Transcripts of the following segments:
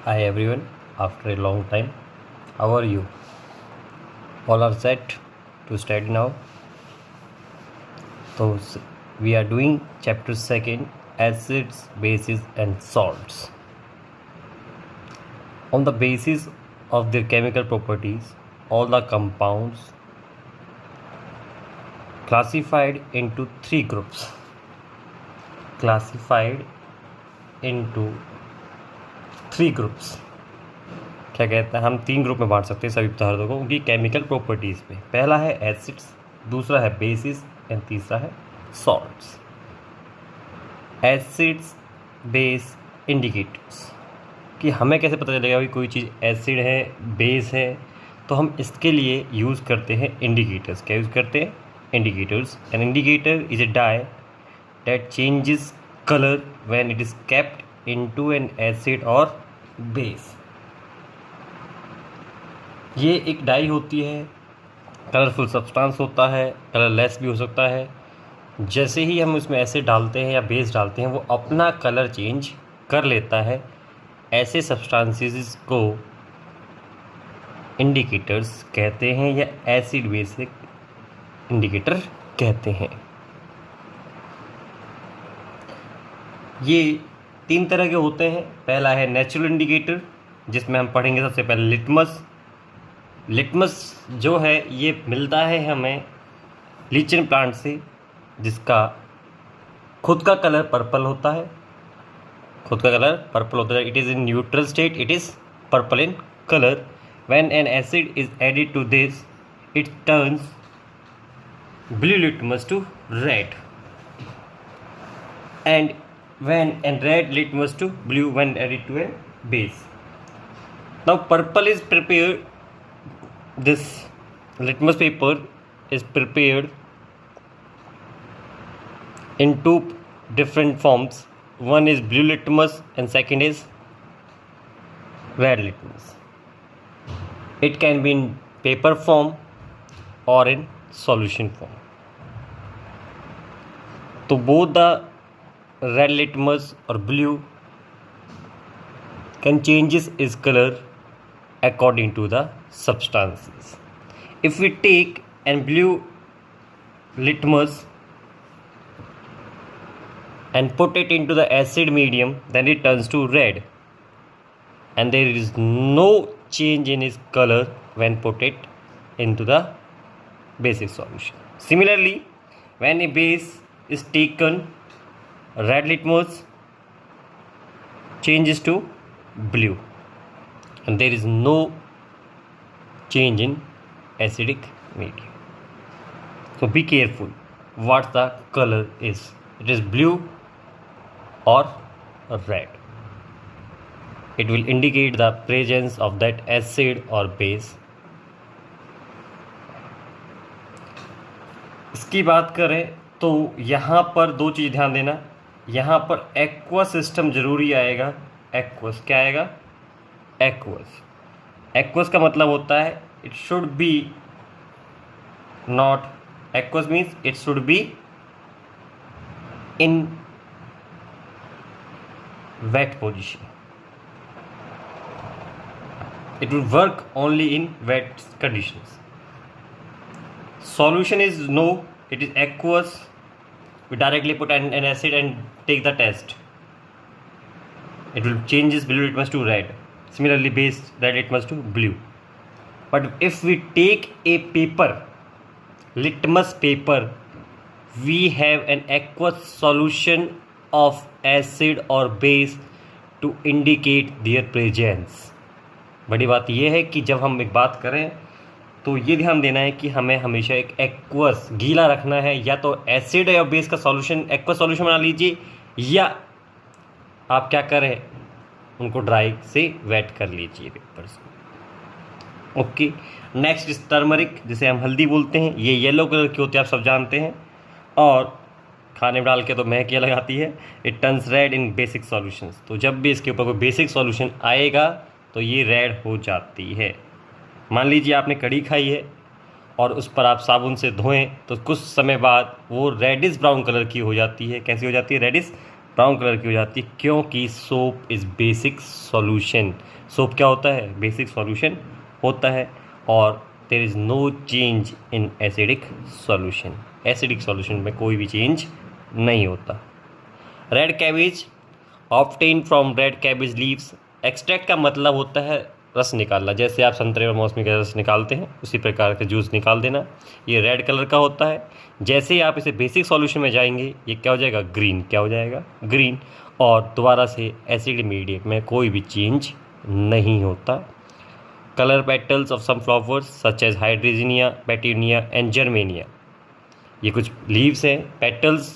Hi everyone, after a long time, how are you? All are set to study now. So we are doing chapter 2, acids, bases and salts. On the basis of their chemical properties, all the compounds classified into three groups. क्या कहते हैं, हम 3 group में बांट सकते हैं सभी पदार्थों को उनकी केमिकल प्रॉपर्टीज़ पे। पहला है एसिड्स, दूसरा है बेसिस एंड तीसरा है सॉल्ट्स। एसिड्स, बेस, इंडिकेटर्स कि हमें कैसे पता चलेगा कि कोई चीज़ एसिड है, बेस है, तो हम इसके लिए यूज़ करते हैं इंडिकेटर्स। क्या यूज़ करते हैं? Indicators. An indicator is a dye that changes colour when it is kept into an acid और बेस। ये एक डाई होती है, कलरफुल सब्सटेंस होता है, कलरलेस भी हो सकता है। जैसे ही हम उसमें एसिड डालते हैं या बेस डालते हैं वो अपना कलर चेंज कर लेता है। ऐसे सब्सटेंसेस को इंडिकेटर्स कहते हैं या एसिड बेसिक इंडिकेटर कहते हैं। ये 3 तरह के होते हैं। पहला है नेचुरल इंडिकेटर, जिसमें हम पढ़ेंगे सबसे पहले लिटमस जो है ये मिलता है हमें लीचन प्लांट से, जिसका खुद का कलर पर्पल होता है। It is in neutral state, it is purple in colour. When an acid is added to this it turns blue litmus to red, and when and red litmus to blue when added to a base. Now purple is prepared, this litmus paper is prepared in 2 different forms. One is blue litmus and second is red litmus. It can be in paper form or in solution form. So both the red litmus or blue can changes its color according to the substances. If we take an blue litmus and put it into the acid medium, then it turns to red, and there is no change in its color when put it into the basic solution. Similarly, when a base is taken, red litmus changes to blue and there is no change in acidic medium. So be careful what the color is. It is blue or red. It will indicate the presence of that acid or base. इसकी बात करें तो यहाँ पर 2 चीज़ ध्यान देना। यहाँ पर एक्वस सिस्टम जरूरी आएगा। एक्वस क्या आएगा? एक्वस का मतलब होता है it should be not, aqueous means it should be in wet position. It will work only in wet conditions. Solution is no, it is aqueous. We directly put an acid and take the test. It will changes blue litmus to red. Similarly, base red litmus to blue. But if we take a paper, litmus paper, we have an aqueous solution of acid or base to indicate their presence. बड़ी बात यह है कि जब हम एक बात करें तो ये ध्यान देना है कि हमें हमेशा एक एक्वस गीला रखना है। या तो एसिड या बेस का सॉल्यूशन एक्वस सॉल्यूशन बना लीजिए, या आप क्या करें उनको ड्राई से वेट कर लीजिए पेपर्स को। ओके, नेक्स्ट इज टर्मरिक, जिसे हम हल्दी बोलते हैं। ये येलो कलर की होती है, आप सब जानते हैं, और खाने में डाल के तो महक ये लगाती है। It turns red in basic solutions. तो जब भी इसके ऊपर कोई बेसिक सॉल्यूशन आएगा तो ये रेड हो जाती है। मान लीजिए आपने कड़ी खाई है और उस पर आप साबुन से धोएं तो कुछ समय बाद वो रेडिश ब्राउन कलर की हो जाती है। कैसी हो जाती है? रेडिश ब्राउन कलर की हो जाती है, क्योंकि soap is basic solution. Soap क्या होता है? बेसिक सॉल्यूशन होता है, और there is no change in acidic solution. Acidic solution में कोई भी चेंज नहीं होता। Red cabbage obtain from red cabbage leaves. Extract का मतलब होता है रस निकालना, जैसे आप संतरे और मौसमी का रस निकालते हैं उसी प्रकार का जूस निकाल देना। ये रेड कलर का होता है। जैसे ही आप इसे बेसिक सॉल्यूशन में जाएंगे ये क्या हो जाएगा? ग्रीन। क्या हो जाएगा? ग्रीन। और दोबारा से एसिड मीडियम में कोई भी चेंज नहीं होता। Colour petals of some flowers such as hydrangea, petunia and geranium. ये कुछ लीव्स हैं, पेटल्स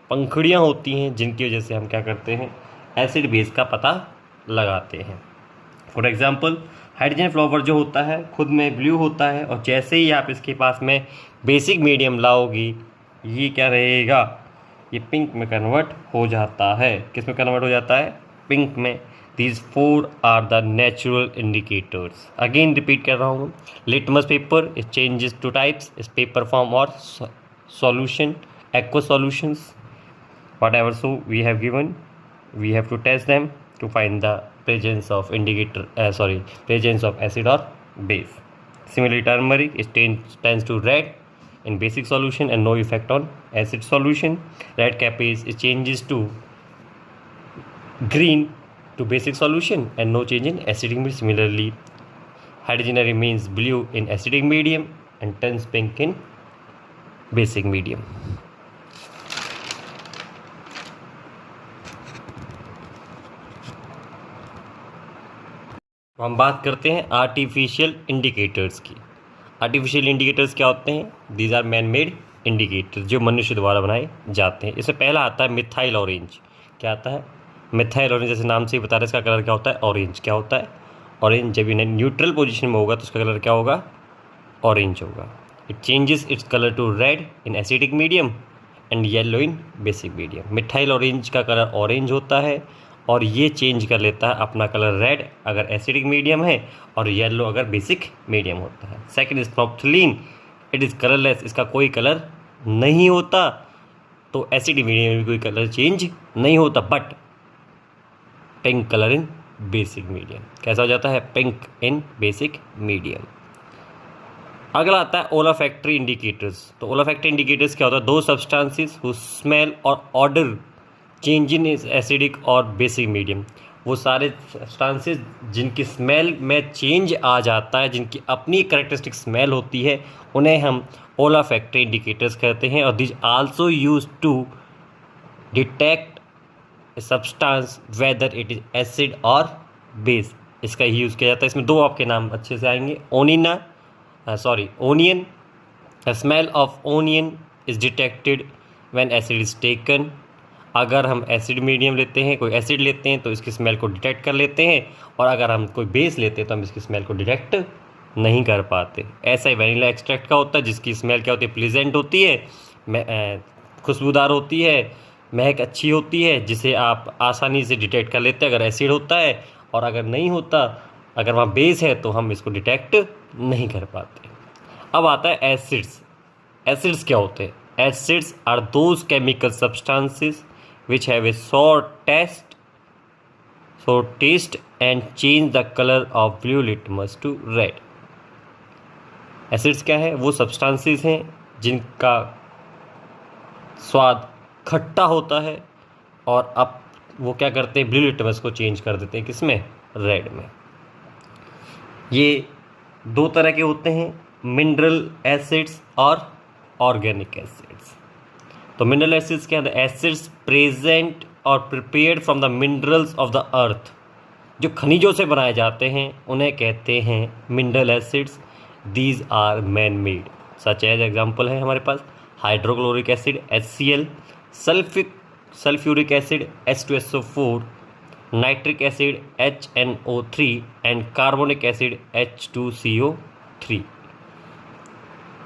पंखुड़ियाँ होती हैं, जिनकी वजह से हम क्या करते हैं? एसिड बेस का पता लगाते हैं। फॉर एग्जाम्पल हाइड्रोजन फ्लावर जो होता है खुद में ब्लू होता है, और जैसे ही आप इसके पास में बेसिक मीडियम लाओगी ये क्या रहेगा? ये पिंक में कन्वर्ट हो जाता है। किस में कन्वर्ट हो जाता है? पिंक में। These four are the natural indicators. Again repeat कर रहा हूँ। Litmus paper it changes to types, is paper form or solution, aqueous solutions, whatever. So we have given, we have to test them to find the presence of indicator. Presence of acid or base. Similarly, turmeric it tends to red in basic solution and no effect on acid solution. Red cabbage it changes to green to basic solution and no change in acidic medium. Similarly, hydrogen remains blue in acidic medium and turns pink in basic medium. हम बात करते हैं artificial indicators की। Artificial indicators क्या होते हैं? These are man made indicators जो मनुष्य द्वारा बनाए जाते हैं। इससे पहला आता है मिथाइल ऑरेंज। क्या आता है? Methyl orange. जैसे नाम से ही बता रहे हैं इसका कलर क्या होता है? ऑरेंज। क्या होता है? ऑरेंज। जब इन्हें न्यूट्रल पोजीशन में होगा तो उसका कलर क्या होगा? ऑरेंज होगा। It changes its colour to red in acidic medium and yellow in basic medium. Methyl orange का कलर ऑरेंज होता है और ये चेंज कर लेता है अपना कलर रेड अगर एसिडिक मीडियम है और येलो अगर बेसिक मीडियम होता है। Second is phenolphthalein. It is colourless. इसका कोई कलर नहीं होता, तो एसिडिक मीडियम में भी कोई कलर चेंज नहीं होता, but pink colour in basic medium. कैसा हो जाता है? Pink in basic medium. अगला आता है ओलाफैक्टरी इंडिकेटर्स। तो ओलाफैक्टरी इंडिकेटर्स क्या होता है? दो सब्सटेंसेस हु स्मेल और ऑर्डर चेंज इन एसिडिक और बेसिक मीडियम। वो सारे सब्सटेंसेस जिनकी स्मेल में चेंज आ जाता है, जिनकी अपनी करेक्टरिस्टिक स्मेल होती है, उन्हें हम ओलाफैक्टरी इंडिकेटर्स कहते हैं। और this also use to detect substance whether it is acid और बेस। इसका ही यूज़ किया जाता है। इसमें दो आपके नाम अच्छे से आएंगे। Onion. Smell of onion is detected when acid is taken. अगर हम एसिड मीडियम लेते हैं, कोई एसिड लेते हैं तो इसकी स्मेल को डिटेक्ट कर लेते हैं, और अगर हम कोई बेस लेते हैं तो हम इसकी स्मेल को डिटेक्ट नहीं कर पाते। ऐसा ही वैनिला एक्सट्रैक्ट का होता है, जिसकी स्मेल क्या होती है? प्लीजेंट होती है, खुशबूदार होती है, महक अच्छी होती है, जिसे आप आसानी से डिटेक्ट कर लेते हैं अगर एसिड होता है, और अगर नहीं होता, अगर वहाँ बेस है तो हम इसको डिटेक्ट नहीं कर पाते। अब आता है एसिड्स। एसिड्स क्या होते हैं? Acids are those chemical substances which have a sour taste and change the color of blue litmus to red. Acids क्या है? वो सब्सटेंसेस हैं जिनका स्वाद खट्टा होता है, और अब वो क्या करते हैं? ब्लू लिटमस को चेंज कर देते हैं। किसमें? रेड में। ये दो तरह के होते हैं, मिनरल एसिड्स और ऑर्गेनिक एसिड्स। तो मिनरल एसिड्स क्या है? एसिड्स प्रेजेंट और prepared from the minerals of the earth. जो खनिजों से बनाए जाते हैं उन्हें कहते हैं mineral acids. These are man made. Such as example है हमारे पास hydrochloric acid HCl, sulphuric acid H2SO4, nitric acid HNO3 and carbonic acid H2CO3।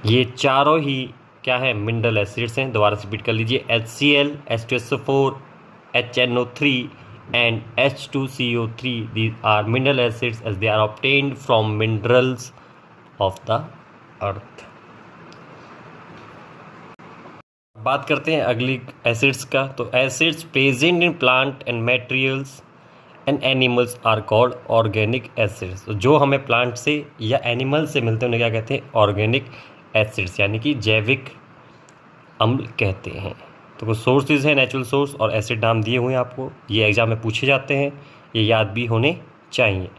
ये चारों ही क्या है? मिनरल एसिड्स हैं। दोबारा से रिपीट कर लीजिए। HCl, H2SO4, HNO3 and H2CO3, these are mineral acids as they are obtained from minerals of the earth. बात करते हैं अगली एसिड्स का। तो acids present in plant and materials and animals are called organic acids. तो जो हमें plant से या एनिमल से मिलते हैं उन्हें क्या कहते हैं? ऑर्गेनिक एसिड्स, यानी कि जैविक अम्ल कहते हैं। तो कुछ सोर्सेज हैं, नेचुरल सोर्स और एसिड नाम दिए हुए हैं आपको, ये एग्जाम में पूछे जाते हैं, ये याद भी होने चाहिए।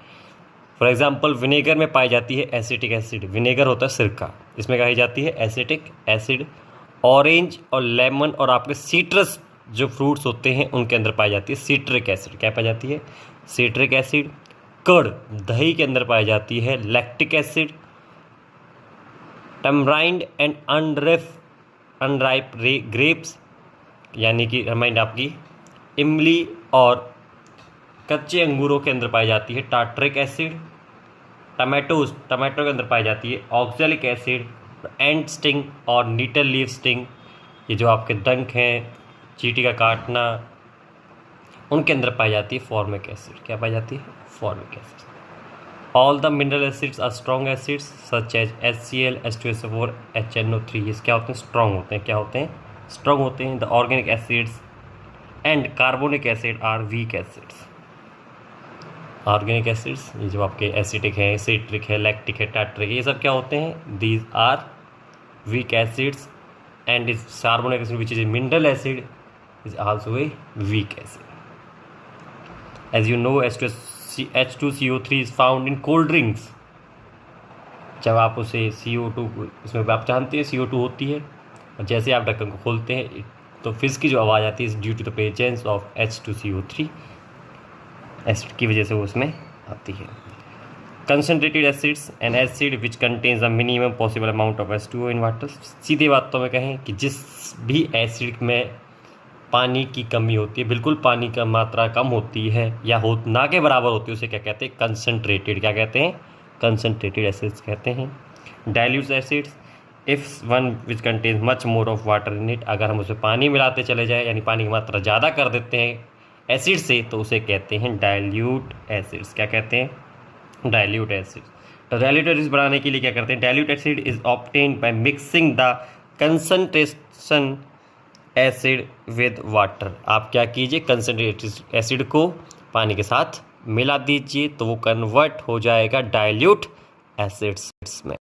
फॉर एग्जाम्पल विनेगर में पाई जाती है एसिटिक एसिड। विनेगर होता है सिरका, इसमें कही जाती है एसिटिक एसिड। ऑरेंज और लेमन और आपके सीट्रस जो फ्रूट्स होते हैं उनके अंदर पाई जाती है सिट्रिक एसिड। क्या पाई जाती है? Citric acid. कर्ड, दही के अंदर पाई जाती है lactic acid. Tamarind and unripe grapes, यानी कि टमराइंड आपकी इमली और कच्चे अंगूरों के अंदर पाई जाती है टार्टरिक एसिड। टमाटो के अंदर पाई जाती है ऑक्सैलिक एसिड। एंड स्टिंग और नीटल लीफ स्टिंग, ये जो आपके डंक हैं, चींटी का काटना, उनके अंदर पाई जाती है फॉर्मिक एसिड। क्या पाई जाती है? Formic acid. All the mineral acids are strong acids such as HCl, H2SO4, HNO3। ये क्या होते हैं? स्ट्रॉन्ग होते हैं। क्या होते हैं? स्ट्रॉन्ग होते हैं। The organic acids and carbonic acid are weak acids. Organic acids, ये जो आपके एसिटिक है, सिट्रिक है, लैक्टिक है, टार्टरिक है, ये सब क्या होते हैं? These are weak acids and is carbonic acid which is a mineral acid is also a weak acid. As you know H2CO3 is found in cold drinks. जब आप उसे CO2, उसमें आप जानते हैं CO2 होती है, और जैसे आप ढक्कन को खोलते हैं तो फिश की जो आवाज़ आती है due to the presence of H2CO3 acid की वजह से वो उसमें आती है। Concentrated acids, an acid which contains the minimum possible amount of H2O in water. सीधे बातों में कहें कि जिस भी एसिड में पानी की कमी होती है, बिल्कुल पानी का मात्रा कम होती है या हो ना के बराबर होती है, उसे क्या कहते हैं? कंसनट्रेटेड। क्या कहते हैं? कंसनट्रेटेड एसिड्स कहते हैं। Dilute acids, if one which contains much more of water in it, अगर हम उसमें पानी मिलाते चले जाएँ, यानी पानी की मात्रा ज़्यादा कर देते हैं एसिड से, तो उसे कहते हैं डाइल्यूट एसिड्स। क्या कहते हैं? Dilute acid. तो डाइल्यूट एसिड बनाने के लिए क्या करते हैं? Dilute acid is obtained by mixing the concentration acid with water. आप क्या कीजिए? कंसंट्रेटेड एसिड को पानी के साथ मिला दीजिए तो वो कन्वर्ट हो जाएगा डाइल्यूट एसिड्स में।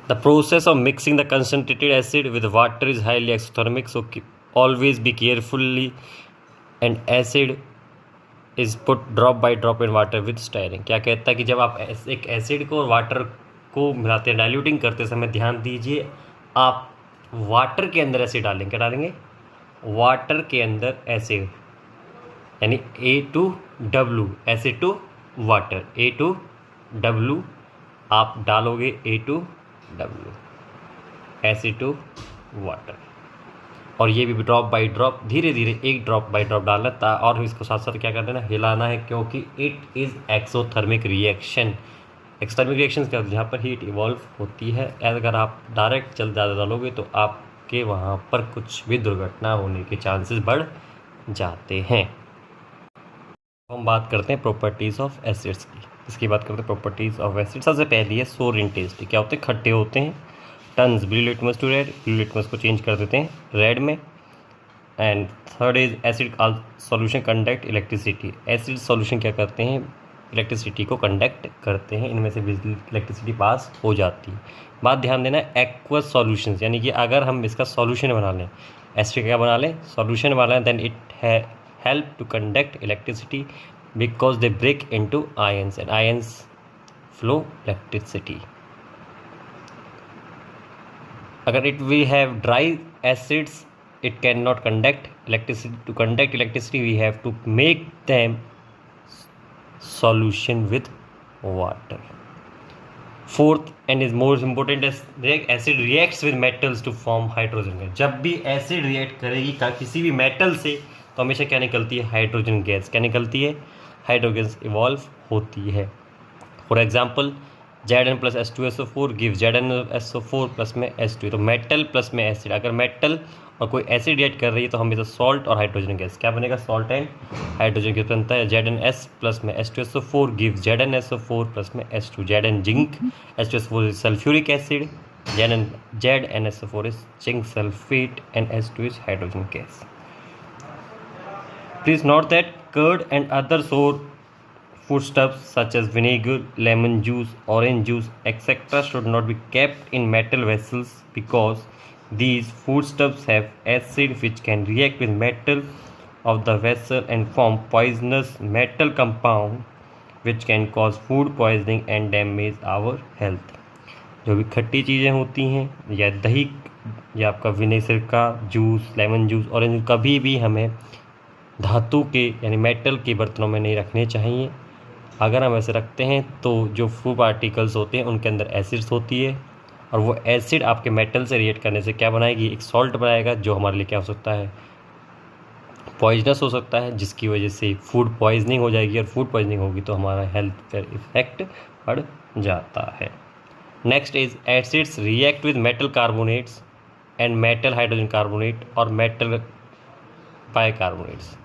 The process of mixing the concentrated acid with water is highly exothermic, so always be carefully and acid is put drop by drop in water with steering. क्या कहता है कि जब आप एक एसिड को और वाटर को मिलाते हैं, डाइल्यूटिंग करते समय ध्यान दीजिए, आप वाटर के अंदर एसिड डालेंगे। क्या डालेंगे? वाटर के अंदर एसिड, यानी A2W, acid to water, A2W आप डालोगे, A2W एसिड टू वाटर। और ये भी ड्रॉप बाई ड्रॉप, धीरे धीरे एक ड्रॉप बाई ड्रॉप डालना था, और इसको साथ साथ क्या कर देना? हिलाना है, क्योंकि it is exothermic reaction. Exothermic reaction क्या होती है? जहाँ पर हीट इवॉल्व होती है। अगर आप डायरेक्ट जल ज़्यादा डालोगे तो आपके वहाँ पर कुछ भी दुर्घटना होने के चांसेस बढ़ जाते हैं। हम बात करते हैं प्रॉपर्टीज़ ऑफ एसिड्स की। इसकी बात करते हैं प्रॉपर्टीज़ ऑफ एसिड। सबसे पहली है सोर इन टेस्ट। क्या होते हैं? खट्टे होते हैं। Turns blue litmus to red, blue litmus को चेंज कर देते हैं रेड में। And third is acid solution conduct electricity. Acid solution क्या करते हैं? इलेक्ट्रिसिटी को कंडक्ट करते हैं, इनमें से बिजली इलेक्ट्रिसिटी पास हो जाती है। बात ध्यान देना, एक्वस सॉल्यूशंस, यानी कि अगर हम इसका सॉल्यूशन बना लें, एसिड क्या बना लें? सॉल्यूशन बना लें, then it help to conduct electricity because they break into ions and ions flow electricity. अगर it we have dry acids, it cannot conduct electricity. To conduct electricity we have to make them solution with water. Fourth and is most important is acid reacts with metals to form hydrogen gas. जब भी acid react करेगी किसी भी metal से तो हमेशा क्या निकलती है? Hydrogen gas. क्या निकलती है? हाइड्रोजन इवॉल्व होती है। For example Zn plus H2SO4 give ZnSO4 plus में H2। तो मेटल प्लस में एसिड, अगर मेटल और कोई एसिड रिएक्ट कर रही है तो हमेशा सॉल्ट और हाइड्रोजन गैस क्या बनेगा? सॉल्ट एंड हाइड्रोजन गैस बनता है। Zns प्लस में H2SO4 गिव ZnSO4 प्लस में H2। Zn zinc, H2SO4 sulphuric acid, ZnSO4 is zinc sulfate and S2 is hydrogen gas. Please note that curd and other sour foodstuffs such as vinegar, lemon juice, orange juice, etc. should not be kept in metal vessels because these foodstuffs have acid which can react with metal of the vessel and form poisonous metal compound which can cause food poisoning and damage our health. जो भी खट्टी चीज़ें होती हैं या दही या आपका विनेगर का juice, lemon juice, orange juice, कभी भी हमें धातु के यानी मेटल के बर्तनों में नहीं रखने चाहिए। अगर हम ऐसे रखते हैं तो जो फूड पार्टिकल्स होते हैं उनके अंदर एसिड्स होती है और वो एसिड आपके मेटल से रिएक्ट करने से क्या बनाएगी, एक सॉल्ट बनाएगा जो हमारे लिए क्या हो सकता है, पॉइजनस हो सकता है, जिसकी वजह से फूड पॉइजनिंग हो जाएगी और फूड पॉइजनिंग होगी तो हमारा हेल्थ पर इफेक्ट पड़ जाता है। Next is acids react with metal carbonates and metal hydrogen carbonate और metal bicarbonates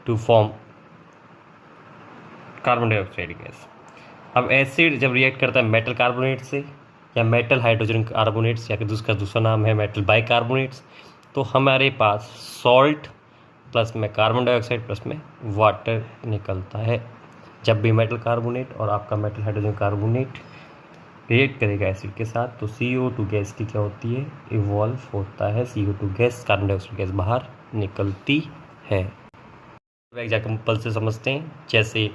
to form carbon dioxide gas. अब एसिड जब रिएक्ट करता है मेटल कार्बोनेट से या मेटल हाइड्रोजन कार्बोनेट्स या कि उसका दूसरा नाम है मेटल बाइकार्बोनेट्स, तो हमारे पास सॉल्ट प्लस में कार्बन डाइऑक्साइड प्लस में वाटर निकलता है। जब भी मेटल कार्बोनेट और आपका मेटल हाइड्रोजन कार्बोनेट रिएक्ट करेगा एसिड के साथ तो CO2 गैस की क्या होती है, इवॉल्व होता है। CO2 gas, carbon dioxide gas बाहर निकलती है। एग्जाम्पल से समझते हैं, जैसे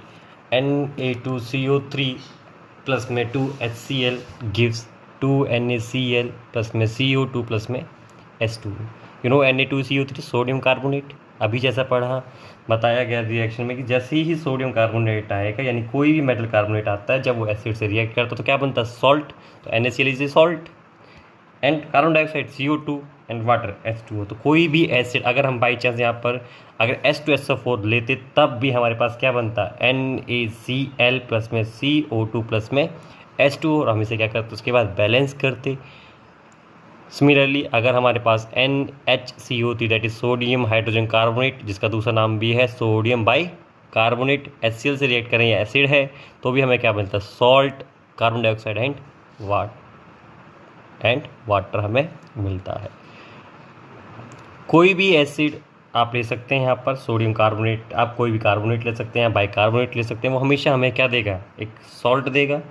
Na2CO3 प्लस में 2HCl गिव्स 2NaCl प्लस में CO2 प्लस में S2। Na2CO3 सोडियम कार्बोनेट, अभी जैसा पढ़ा बताया गया रिएक्शन में कि जैसे ही सोडियम कार्बोनेट आएगा यानी कोई भी मेटल कार्बोनेट आता है जब वो एसिड से रिएक्ट करता है तो क्या बनता है, सॉल्ट। तो NaCl is a salt and carbon dioxide CO2 and water H2O। तो कोई भी एसिड अगर हम बाई चांस यहाँ पर अगर H2SO4 लेते तब भी हमारे पास क्या बनता है, NaCl प्लस में CO2 प्लस में H2O और हम इसे क्या करते उसके बाद बैलेंस करते। सिमिलरली अगर हमारे पास NHCO3 that is sodium hydrogen carbonate जिसका दूसरा नाम भी है सोडियम बाई कार्बोनेट HCl से रिएक्ट करें या एसिड है तो भी हमें क्या मिलता है, salt, carbon dioxide and water हमें मिलता है। कोई भी एसिड आप ले सकते हैं, यहाँ पर सोडियम कार्बोनेट, आप कोई भी कार्बोनेट ले सकते हैं, बाइकार्बोनेट ले सकते हैं, वो हमेशा हमें क्या देगा, एक सॉल्ट देगा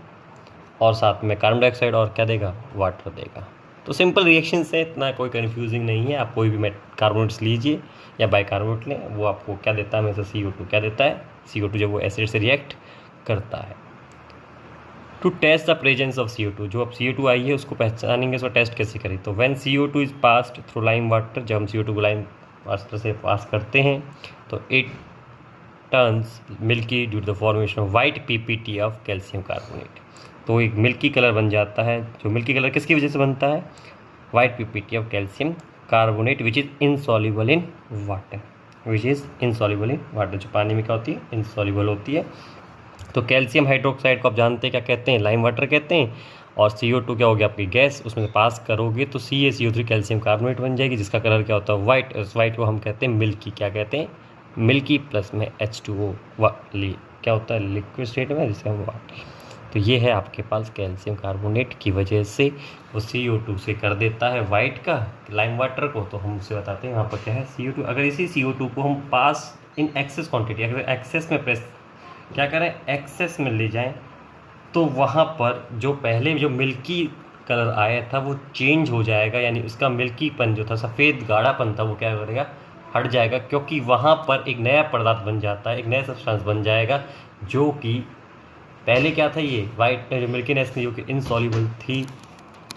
और साथ में कार्बन डाइऑक्साइड और क्या देगा, वाटर देगा। तो सिंपल रिएक्शन है, इतना कोई कन्फ्यूजिंग नहीं है। आप कोई भी कार्बोनेट्स लीजिए या बाइकार्बोनेट लें, वो आपको क्या देता है, हमेशा CO2 क्या देता है, CO2 जब वो एसिड से रिएक्ट करता है। To test the presence of CO2, जो अब CO2 आई है उसको पहचानेंगे, उसको टेस्ट कैसे करें। तो when CO2 is passed through lime water, जब हम CO2 को लाइम वाटर से पास करते हैं तो it turns milky due to the formation of white PPT of calcium carbonate. तो एक मिल्की कलर बन जाता है, जो मिल्की कलर किसकी वजह से बनता है, white PPT of calcium carbonate which is insoluble in water, जो पानी में क्या होती है, इनसॉल्युबल होती है। तो कैल्शियम हाइड्रोक्साइड को आप जानते हैं क्या कहते हैं, लाइम वाटर कहते हैं। और CO2 क्या हो गया, आपकी गैस, उसमें से पास करोगे तो CaCO3 कैल्शियम कार्बोनेट बन जाएगी जिसका कलर क्या होता है, वाइट। उस वाइट को हम कहते हैं मिल्की, क्या कहते हैं, मिल्की प्लस में H2O वाली क्या होता है, लिक्विड स्टेट में, जिसे हम वाटर। तो ये है आपके पास कैल्शियम कार्बोनेट की वजह से वो CO2 से कर देता है वाइट का लाइम वाटर को। तो हम उससे बताते हैं यहाँ पर क्या है, CO2। अगर इसी CO2 को हम पास इन एक्सेस क्वांटिटी, अगर एक्सेस में प्रेस क्या करें, एक्सेस में ले जाएं तो वहाँ पर जो पहले जो मिल्की कलर आया था वो चेंज हो जाएगा, यानी उसका मिल्कीपन जो था, सफ़ेद गाढ़ापन था, वो क्या करेगा, हट जाएगा, क्योंकि वहाँ पर एक नया पदार्थ बन जाता है, एक नया सब्सटेंस बन जाएगा जो कि पहले क्या था, ये वाइट जो मिल्कीनेस थी जो कि इनसॉल्युबल थी